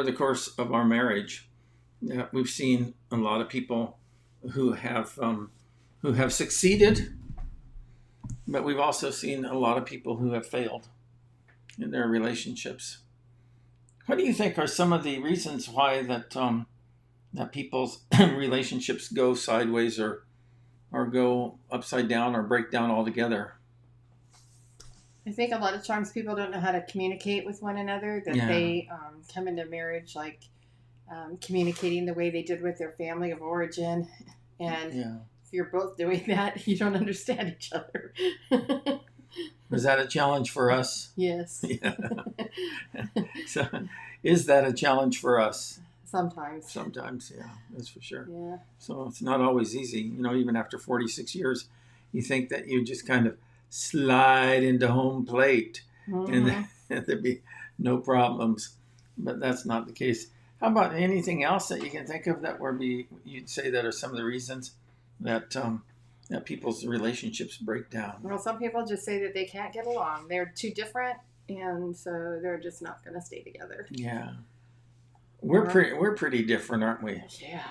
the course of our marriage, we've seen a lot of people who have succeeded, but we've also seen a lot of people who have failed in their relationships. What do you think are some of the reasons why that people's relationships go sideways or go upside down or break down altogether? I think a lot of times people don't know how to communicate with one another, that they come into marriage like communicating the way they did with their family of origin. And if you're both doing that, you don't understand each other. Was that a challenge for us? Yes. Yeah. So, is that a challenge for us? Sometimes. Sometimes, yeah, that's for sure. Yeah. So it's not always easy. Even after 46 years, you think that you just kind of slide into home plate and there'd be no problems. But that's not the case. How about anything else that you can think of that you'd say that are some of the reasons that that people's relationships break down? Well, some people just say that they can't get along. They're too different, and so they're just not going to stay together. Yeah. We're pretty different, aren't we? Yeah.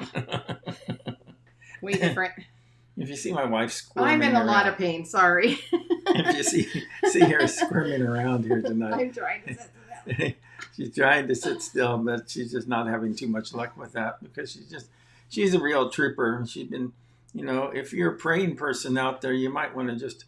Way different. If you see my wife squirming I'm in a lot of pain, sorry. If you see her squirming around here tonight. I'm trying to sit still. She's trying to sit still, but she's just not having too much luck with that because she's a real trooper. She's been, if you're a praying person out there, you might want to just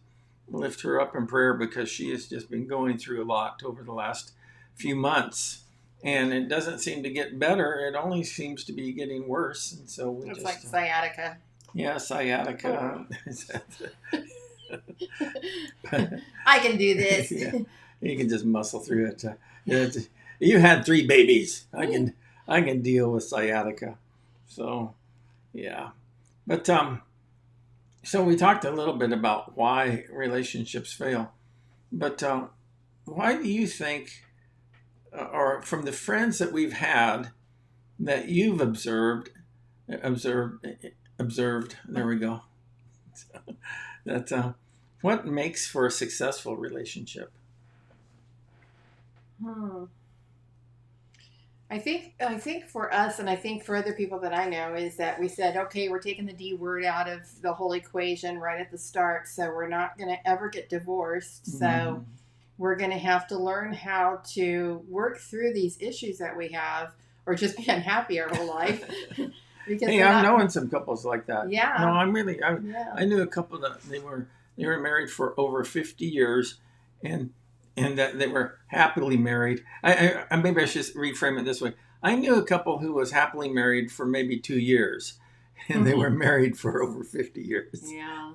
lift her up in prayer because she has just been going through a lot over the last few months. And it doesn't seem to get better. It only seems to be getting worse. And so it's like sciatica. Yeah, sciatica. I can do this. Yeah, you can just muscle through it. You had 3 babies. I can deal with sciatica. So, yeah. But so we talked a little bit about why relationships fail. But why do you think, or from the friends that we've had that you've observed, there we go. What makes for a successful relationship? I think for us, and I think for other people that I know, is that we said, okay, we're taking the D word out of the whole equation right at the start, so we're not going to ever get divorced. So we're going to have to learn how to work through these issues that we have, or just be unhappy our whole life. Because I'm knowing some couples like that. Yeah. No, I knew a couple that they were married for over 50 years, and that they were happily married. I maybe I should reframe it this way. I knew a couple who was happily married for maybe 2 years, and they were married for over 50 years. Yeah.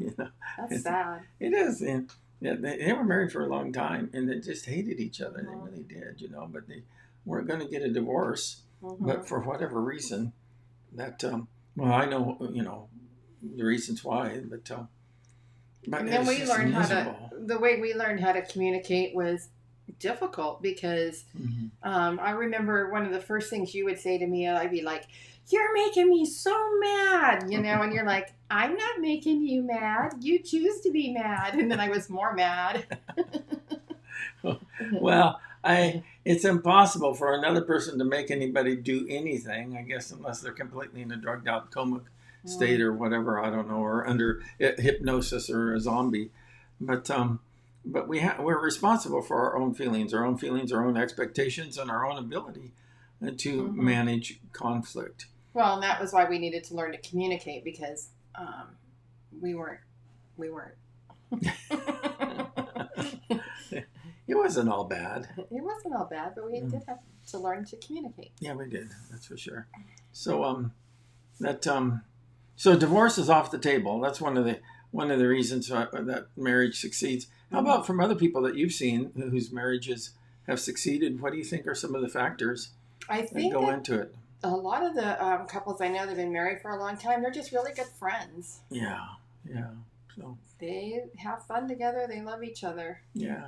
That's sad. It is. And they were married for a long time, and they just hated each other. They really did, but they weren't going to get a divorce. But for whatever reason, that I know the reasons why, but and then we learned the way we learned how to communicate was difficult because I remember one of the first things you would say to me, I'd be like, "You're making me so mad," and you're like, "I'm not making you mad. You choose to be mad," and then I was more mad. Well, it's impossible for another person to make anybody do anything, I guess, unless they're completely in a drugged out coma state or whatever, I don't know, or under hypnosis or a zombie. But we're responsible for our own feelings, our own expectations, and our own ability to manage conflict. Well, and that was why we needed to learn to communicate, because we weren't. It wasn't all bad. It wasn't all bad, but we did have to learn to communicate. Yeah, we did. That's for sure. So so divorce is off the table. That's one of the reasons that marriage succeeds. How about from other people that you've seen whose marriages have succeeded? What do you think are some of the factors that go into it? A lot of the couples I know that have been married for a long time, they're just really good friends. Yeah. So they have fun together. They love each other. Yeah.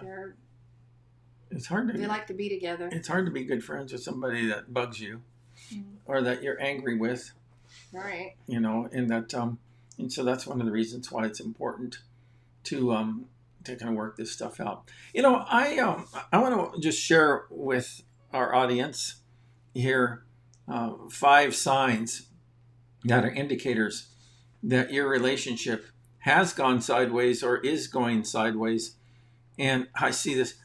They like to be together. It's hard to be good friends with somebody that bugs you or that you're angry with. Right. And that and so that's one of the reasons why it's important to kind of work this stuff out. I want to just share with our audience here 5 signs that are indicators that your relationship has gone sideways or is going sideways. And I see this,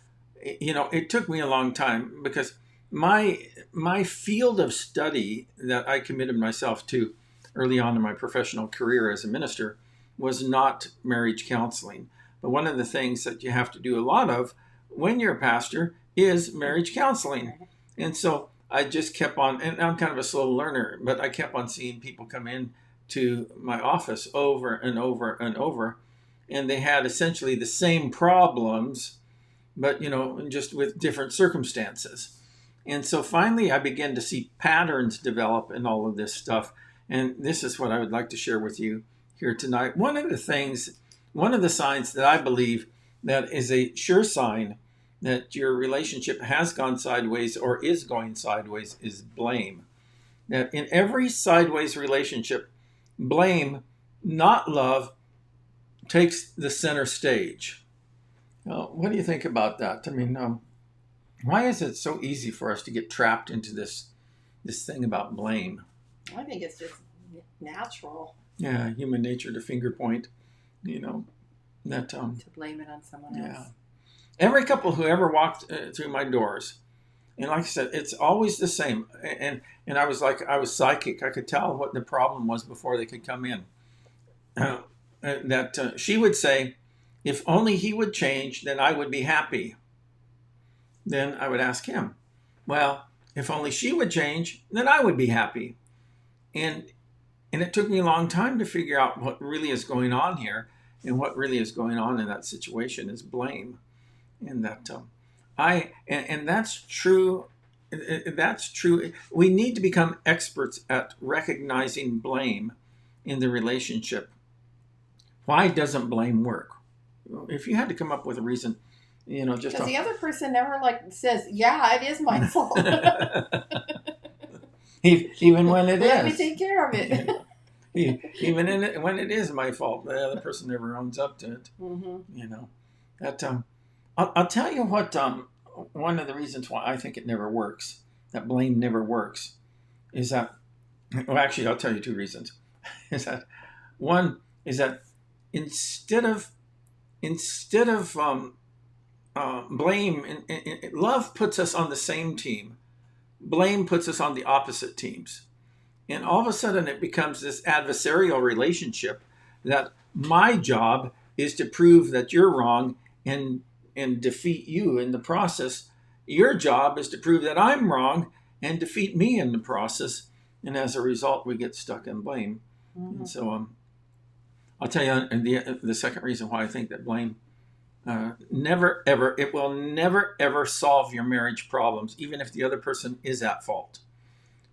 it took me a long time because my field of study that I committed myself to early on in my professional career as a minister was not marriage counseling. But one of the things that you have to do a lot of when you're a pastor is marriage counseling. And so I just kept on, and I'm kind of a slow learner, but I kept on seeing people come in to my office over and over and over. And they had essentially the same problems, but, just with different circumstances. And so finally I began to see patterns develop in all of this stuff. And this is what I would like to share with you here tonight. One of the signs that I believe that is a sure sign that your relationship has gone sideways or is going sideways is blame. That in every sideways relationship, blame, not love, takes the center stage. What do you think about that? I mean, why is it so easy for us to get trapped into this thing about blame? I think it's just natural. Yeah, human nature to finger point, that to blame it on someone else. Every couple who ever walked through my doors, and like I said, it's always the same. And I was psychic. I could tell what the problem was before they could come in. That she would say, if only he would change, then I would be happy. Then I would ask him, well, if only she would change, then I would be happy. And it took me a long time to figure out what really is going on here. And what really is going on in that situation is blame. And that and that's true. That's true. We need to become experts at recognizing blame in the relationship. Why doesn't blame work? If you had to come up with a reason, just because the other person never says, "Yeah, it is my fault." Even when it is. Let me take care of it. Even when it is my fault, the other person never owns up to it. Mm-hmm. That I'll tell you what. One of the reasons why I think it never works, that blame never works, is that. Well, actually, I'll tell you 2 reasons. Is that one is that instead of blame, love puts us on the same team. Blame puts us on the opposite teams. And all of a sudden it becomes this adversarial relationship that my job is to prove that you're wrong and defeat you in the process. Your job is to prove that I'm wrong and defeat me in the process. And as a result, we get stuck in blame. Mm-hmm. And so I'll tell you the second reason why I think that blame it will never, ever solve your marriage problems, even if the other person is at fault.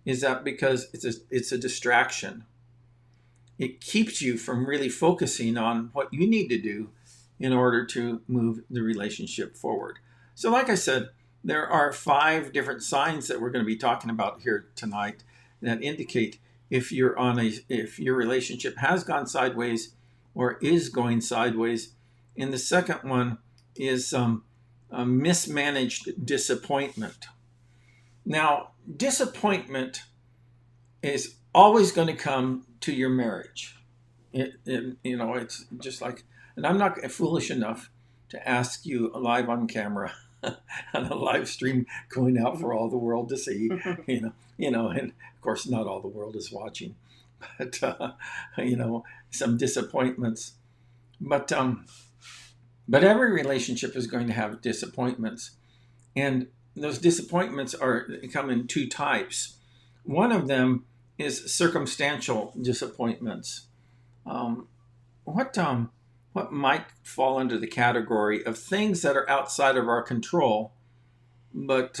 Is that because it's a distraction. It keeps you from really focusing on what you need to do in order to move the relationship forward. So like I said, there are 5 different signs that we're going to be talking about here tonight that indicate if your relationship has gone sideways or is going sideways. And the second one is mismanaged disappointment. Now, disappointment is always going to come to your marriage. It's just like, and I'm not foolish enough to ask you live on camera on a live stream going out for all the world to see, and of course not all the world is watching, but some disappointments. But every relationship is going to have disappointments, and those disappointments come in 2 types. One of them is circumstantial disappointments. What might fall under the category of things that are outside of our control, but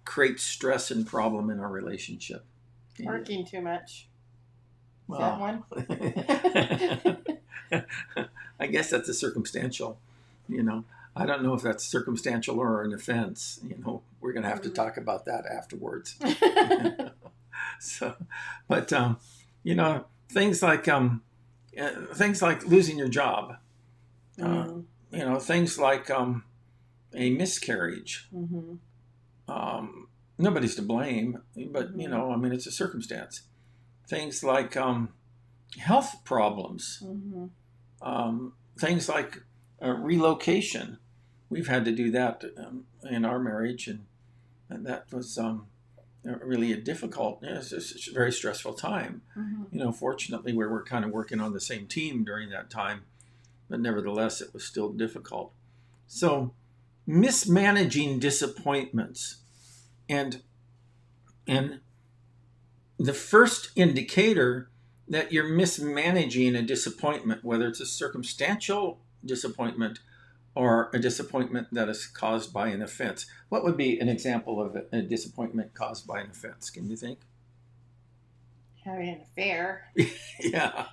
create stress and problem in our relationship? Working too much. Is that one? I guess that's a circumstantial, I don't know if that's circumstantial or an offense. We're going to have to talk about that afterwards. So, but things like losing your job, things like a miscarriage, nobody's to blame, but I mean, it's a circumstance. Things like health problems, things like relocation. We've had to do that in our marriage, and that was really a difficult, it's a very stressful time. Fortunately, we were kind of working on the same team during that time, but nevertheless, it was still difficult. So, mismanaging disappointments, and the first indicator that you're mismanaging a disappointment, whether it's a circumstantial disappointment or a disappointment that is caused by an offense. What would be an example of a disappointment caused by an offense? Can you think? Having an affair. Yeah,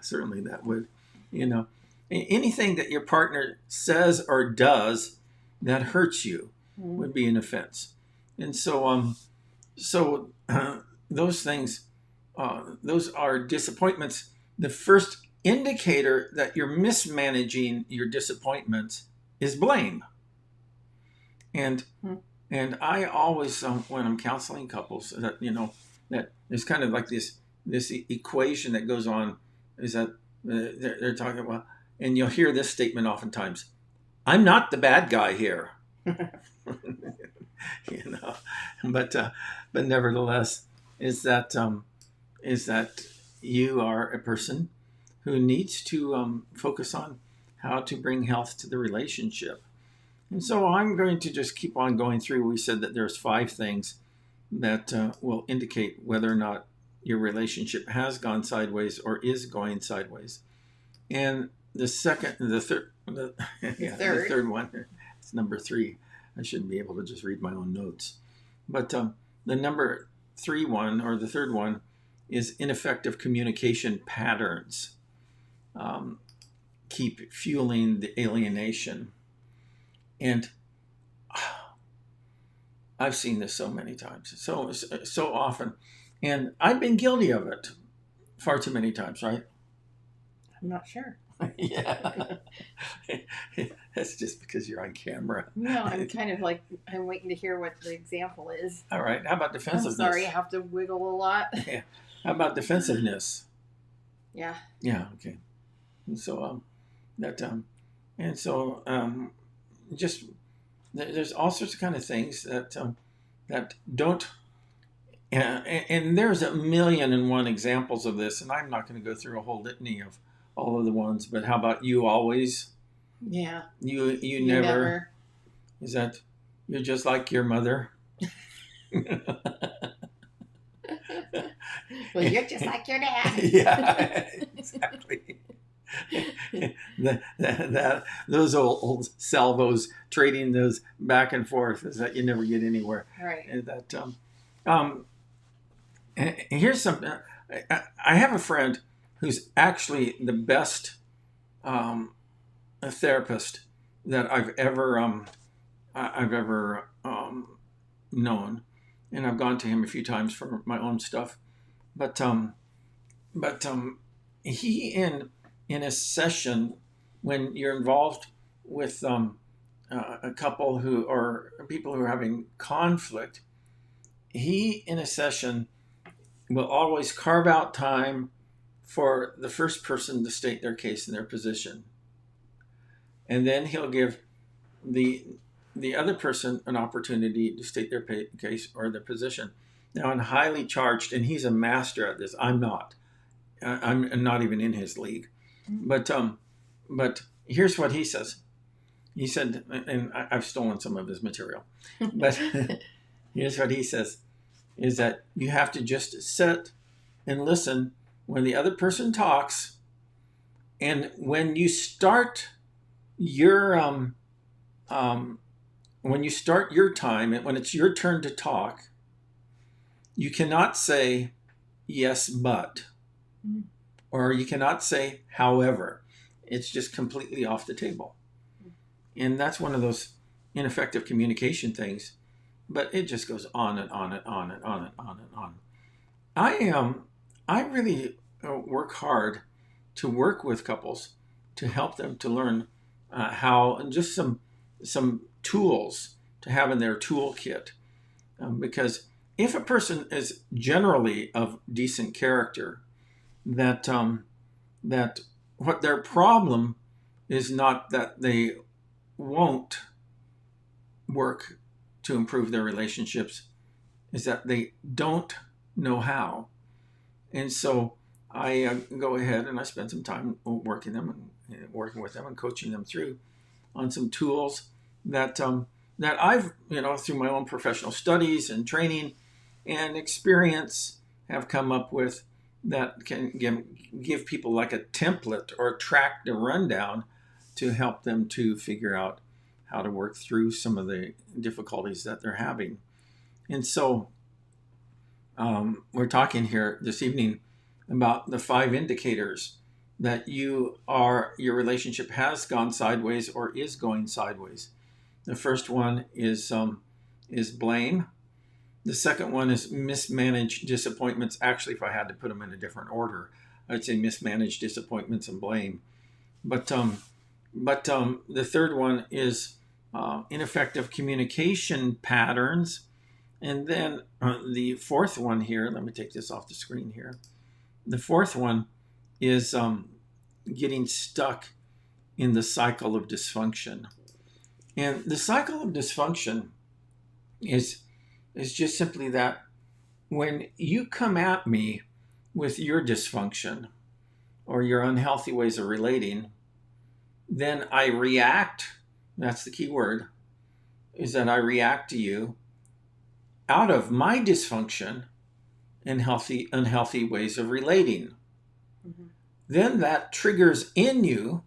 certainly that would. Anything that your partner says or does that hurts you would be an offense. And so, those things, those are disappointments. The first indicator that you're mismanaging your disappointments is blame. And I always, when I'm counseling couples, that that there's kind of like this equation that goes on, is that they're talking about, and you'll hear this statement oftentimes: "I'm not the bad guy here." But nevertheless, is that you are a person who needs to focus on how to bring health to the relationship. And so I'm going to just keep on going through. We said that there's 5 things that will indicate whether or not your relationship has gone sideways or is going sideways. And the third one, it's number 3. I shouldn't be able to just read my own notes. But the number 3 one, or the third one, is ineffective communication patterns. Keep fueling the alienation. And I've seen this so many times, so often. And I've been guilty of it far too many times, right? I'm not sure. Yeah. That's just because you're on camera. No, I'm kind of like, I'm waiting to hear what the example is. All right. How about defensiveness? I'm sorry, I have to wiggle a lot. Yeah. How about defensiveness? Yeah. Yeah. Okay. And so just there's all sorts of kind of things that don't. And there's a million and one examples of this, and I'm not going to go through a whole litany of all of the ones. But how about you always? Yeah. You never. Is that you're just like your mother? Well, you're just like your dad. Yeah, exactly. Those old salvos, trading those back and forth, is that you never get anywhere. Right. And that here's something. I have a friend who's actually the best a therapist that I've ever known, and I've gone to him a few times for my own stuff. But he in a session, when you're involved with a couple or people who are having conflict, he in a session will always carve out time for the first person to state their case and their position, and then he'll give the other person an opportunity to state their case or their position. Now, I'm highly charged, and he's a master at this. I'm not. I'm not even in his league. But here's what he says. He said, and I've stolen some of his material, but here's what he says, is that you have to just sit and listen when the other person talks, and when you start your time, and when it's your turn to talk, you cannot say yes, but, or you cannot say however. It's just completely off the table. And that's one of those ineffective communication things, but it just goes on and on and on and on and on and on. I really work hard to work with couples to help them to learn how, and just some tools to have in their toolkit Because if a person is generally of decent character, that that what their problem is not that they won't work to improve their relationships, is that they don't know how. And so I go ahead and I spend some time working with them and coaching them through on some tools that that I've, through my own professional studies and training and experience, have come up with, that can give people like a template or a track to rundown to help them to figure out how to work through some of the difficulties that they're having. And so we're talking here this evening about the 5 indicators that your relationship has gone sideways or is going sideways. The first one is blame. The second one is mismanaged disappointments. Actually, if I had to put them in a different order, I'd say mismanaged disappointments and blame. But the third one is ineffective communication patterns. And then the fourth one here, let me take this off the screen here. The fourth one is getting stuck in the cycle of dysfunction. And the cycle of dysfunction is just simply that when you come at me with your dysfunction or your unhealthy ways of relating, then I react. That's the key word, is that I react to you out of my dysfunction and unhealthy ways of relating. Mm-hmm. Then that triggers in you,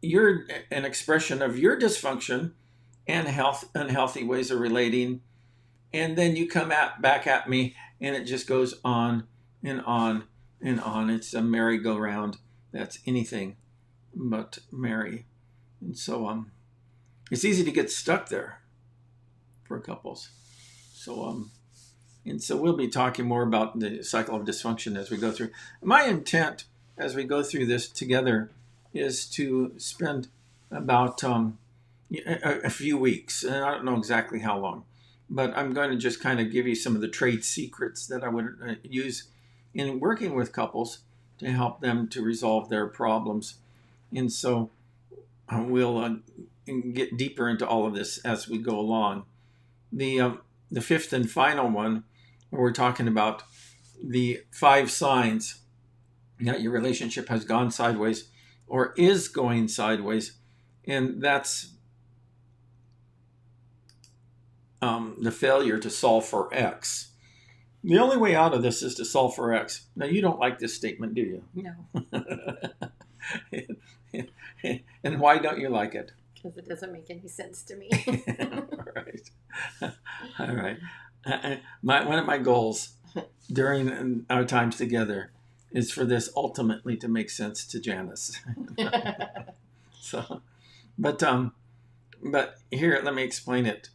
you're an expression of your dysfunction and unhealthy ways of relating, and then you come back at me, and it just goes on and on and on. It's a merry-go-round that's anything but merry. And so it's easy to get stuck there for couples. So we'll be talking more about the cycle of dysfunction as we go through. My intent as we go through this together is to spend about a few weeks, and I don't know exactly how long, but I'm going to just kind of give you some of the trade secrets that I would use in working with couples to help them to resolve their problems. And so we'll get deeper into all of this as we go along. The fifth and final one, where we're talking about the 5 signs that your relationship has gone sideways or is going sideways, and that's the failure to solve for X. The only way out of this is to solve for X. Now, you don't like this statement, do you? No. And why don't you like it? Because it doesn't make any sense to me. All right. One of my goals during our times together is for this ultimately to make sense to Janice. But here, let me explain it.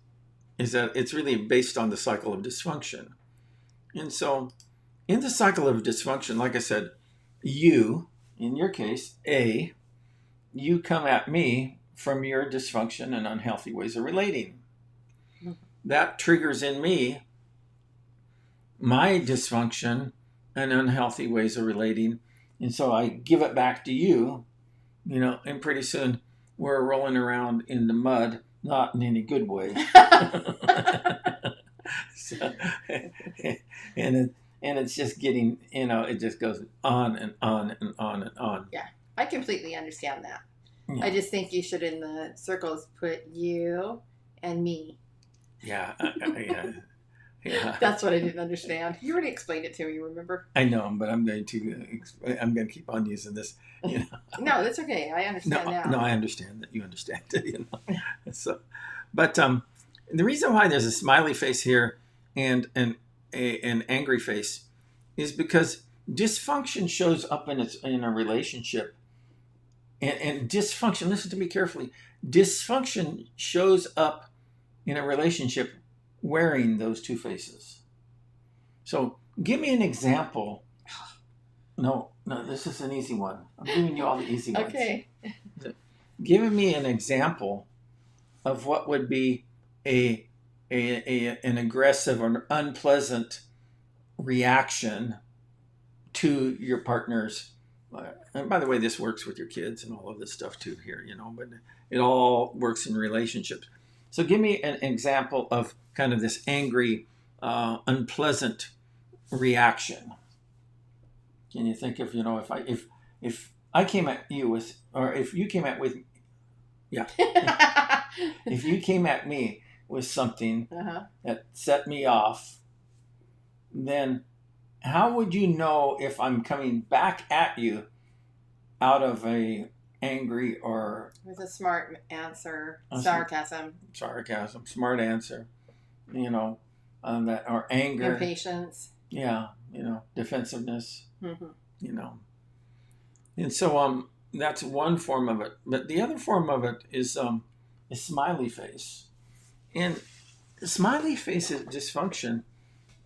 Is that it's really based on the cycle of dysfunction. And so in the cycle of dysfunction, like I said, you, in your case, A, you come at me from your dysfunction and unhealthy ways of relating. Mm-hmm. That triggers in me my dysfunction and unhealthy ways of relating. And so I give it back to you, and pretty soon we're rolling around in the mud, not in any good way. So, and it's just getting, it just goes on and on and on and on. Yeah, I completely understand that. Yeah. I just think you should, in the circles, put you and me. Yeah. Yeah. That's what I didn't understand. You already explained it to me, remember? I know, but I'm going to keep on using this. No, that's okay. I understand now. No, I understand that you understand it. So, but the reason why there's a smiley face here and an angry face is because dysfunction shows up in a relationship, and dysfunction. Listen to me carefully. Dysfunction shows up in a relationship wearing those 2 faces. So give me an example. No, this is an easy one. I'm giving you all the easy ones. Okay. Give me an example of what would be a an aggressive or unpleasant reaction to your partner's. And by the way, this works with your kids and all of this stuff too here, but it all works in relationships. So give me an example of kind of this angry, unpleasant reaction. Can you think of, if I came at you with, or if you came at with, yeah, if you came at me with something that set me off, then how would you know if I'm coming back at you out of a angry or with a smart answer, sarcasm, smart answer, that, or anger, impatience, defensiveness, and so that's one form of it. But the other form of it is smiley face, and smiley face dysfunction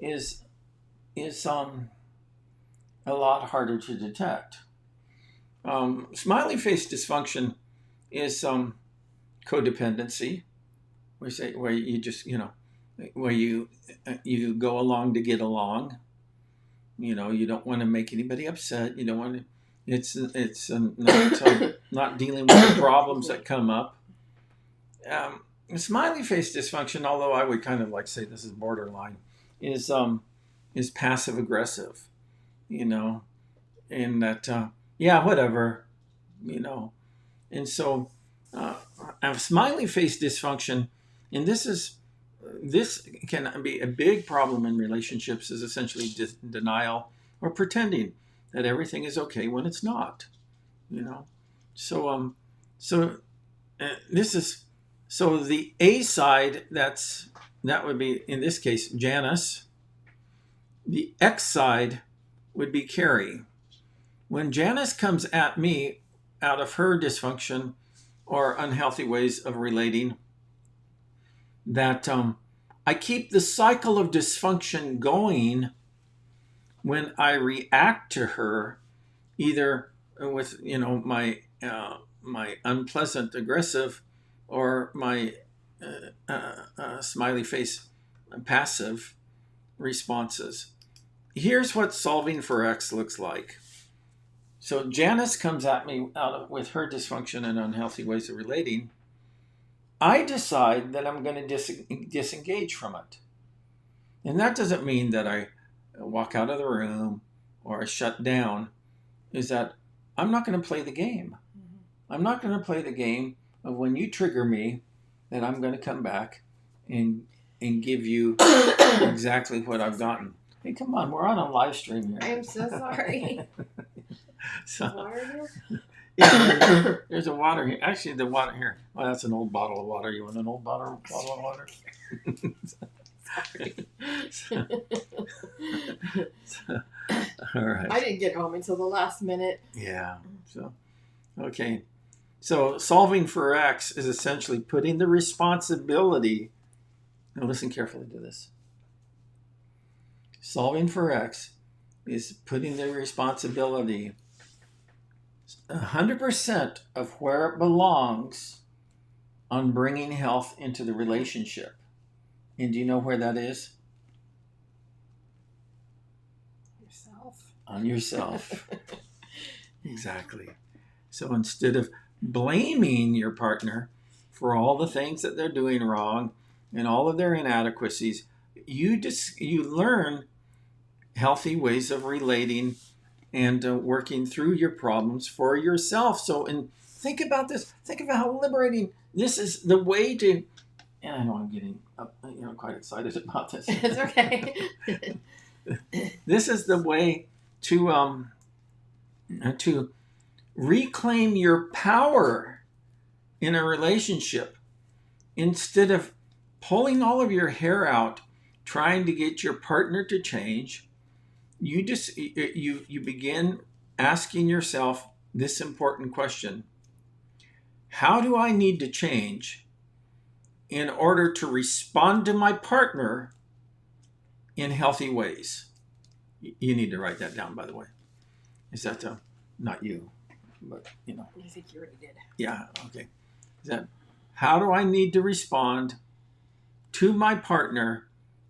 is a lot harder to detect. Smiley face dysfunction is codependency. We say where you just where you go along to get along. You don't want to make anybody upset. You don't want to. It's not dealing with the problems that come up. Smiley face dysfunction, although I would kind of like say this is borderline, is passive aggressive. And that whatever, and so a smiley face dysfunction, and this can be a big problem in relationships, is essentially denial or pretending that everything is okay when it's not. This is the A side. That would be, in this case, Janice. The X side would be Carrie. When Janice comes at me out of her dysfunction or unhealthy ways of relating, that I keep the cycle of dysfunction going when I react to her, either with my unpleasant aggressive or my smiley face passive responses. Here's what solving for X looks like. So Janice comes at me with her dysfunction and unhealthy ways of relating. I decide that I'm going to disengage from it. And that doesn't mean that I walk out of the room or I shut down. Is that I'm not going to play the game. I'm not going to play the game of when you trigger me, that I'm going to come back and give you exactly what I've gotten. Hey, come on, we're on a live stream here. I'm so sorry. Water here? Yeah, there's a water here. Actually, the water here. Well, that's an old bottle of water. You want an old bottle of water? All right. I didn't get home until the last minute. Yeah. Okay. So solving for X is essentially putting the responsibility. Now listen carefully to this. Solving for X is putting the responsibility 100% of where it belongs on bringing health into the relationship. And do you know where that is? Yourself. On yourself. Exactly. So instead of blaming your partner for all the things that they're doing wrong and all of their inadequacies, you learn healthy ways of relating and working through your problems for yourself. So, and think about this. Think about how liberating this is. The way to, and I know I'm getting quite excited about this. It's okay. This is the way to reclaim your power in a relationship, instead of pulling all of your hair out trying to get your partner to change. You begin asking yourself this important question: how do I need to change in order to respond to my partner in healthy ways? You need to write that down, by the way. Is that not you, but I think you already did. Yeah. Okay. Is that how do I need to respond to my partner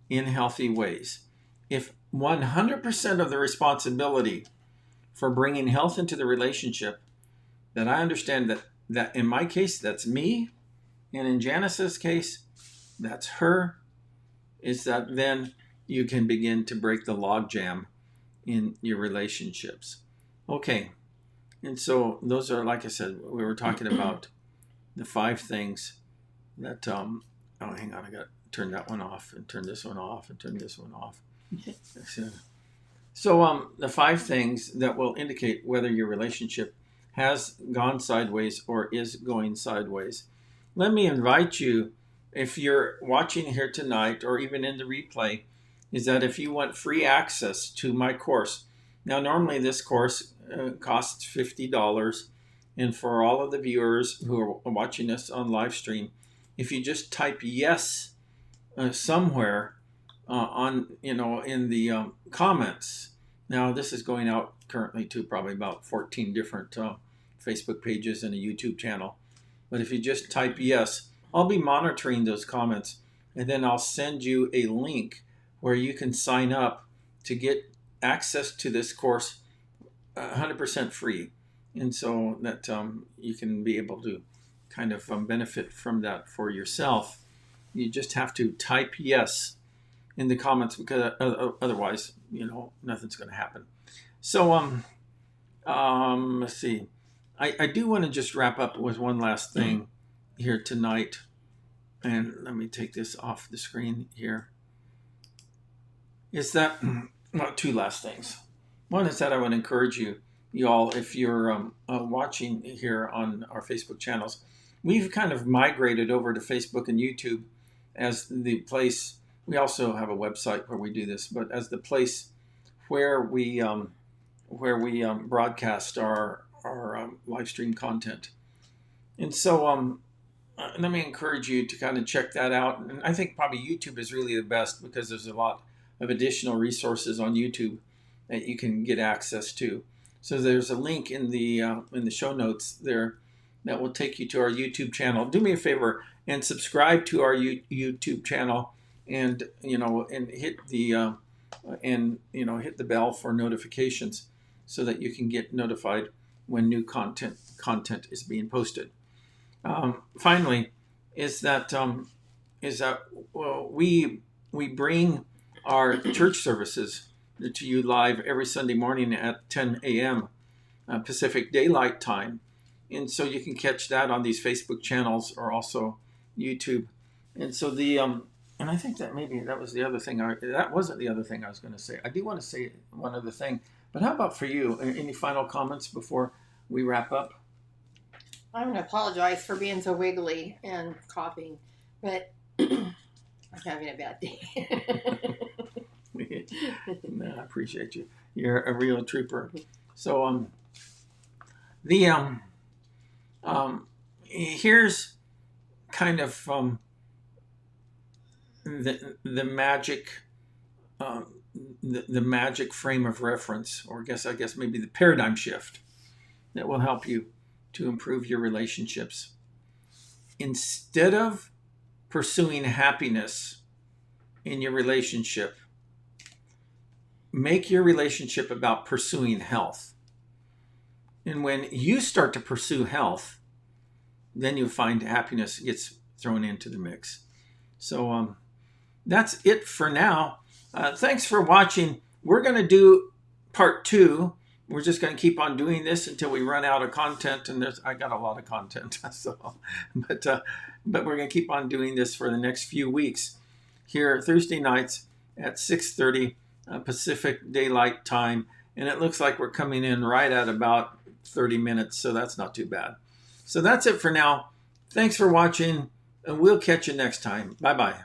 in healthy ways. If 100% of the responsibility for bringing health into the relationship, then I understand that in my case, that's me, and in Janice's case, that's her, is that then you can begin to break the logjam in your relationships. Okay, and so those are, like I said, we were talking about the 5 things that, oh, hang on, I got to turn that one off and turn this one off and turn this one off. So the 5 things that will indicate whether your relationship has gone sideways or is going sideways. Let me invite you, if you're watching here tonight or even in the replay, is that if you want free access to my course. Now, normally this course costs $50, and for all of the viewers who are watching us on live stream, if you just type yes somewhere on, in the comments. Now, this is going out currently to probably about 14 different Facebook pages and a YouTube channel. But if you just type yes, I'll be monitoring those comments, and then I'll send you a link where you can sign up to get access to this course 100% free. And so that you can be able to kind of benefit from that for yourself. You just have to type yes in the comments, because otherwise, nothing's going to happen. So let's see. I do want to just wrap up with one last thing here tonight. And let me take this off the screen here. Is that, well, 2 last things. One is that I would encourage you all, if you're watching here on our Facebook channels, we've kind of migrated over to Facebook and YouTube as the place. We also have a website where we do this, but as the place where we broadcast our live stream content. And so let me encourage you to kind of check that out. And I think probably YouTube is really the best, because there's a lot of additional resources on YouTube that you can get access to. So there's a link in the show notes there that will take you to our YouTube channel. Do me a favor and subscribe to our YouTube channel, and hit the hit the bell for notifications, so that you can get notified when new content is being posted. Finally, is that we bring our church services to you live every Sunday morning at 10 a.m. Pacific Daylight Time, and so you can catch that on these Facebook channels or also YouTube. And so and I think that maybe that was the other thing. That wasn't the other thing I was going to say. I do want to say one other thing, but how about for you? Any final comments before we wrap up? I'm going to apologize for being so wiggly and coughing, but I'm having a bad day. No, I appreciate you. You're a real trooper. So here's kind of the magic the magic frame of reference, or I guess maybe the paradigm shift that will help you to improve your relationships. Instead of pursuing happiness in your relationship, make your relationship about pursuing health. And when you start to pursue health, then you'll find happiness gets thrown into the mix. So that's it for now. Thanks for watching. We're going to do part 2. We're just going to keep on doing this until we run out of content, and I got a lot of content. So, but we're going to keep on doing this for the next few weeks here Thursday nights at 6:30 Pacific Daylight Time, and it looks like we're coming in right at about 30 minutes, so that's not too bad. So that's it for now. Thanks for watching, and we'll catch you next time. Bye-bye.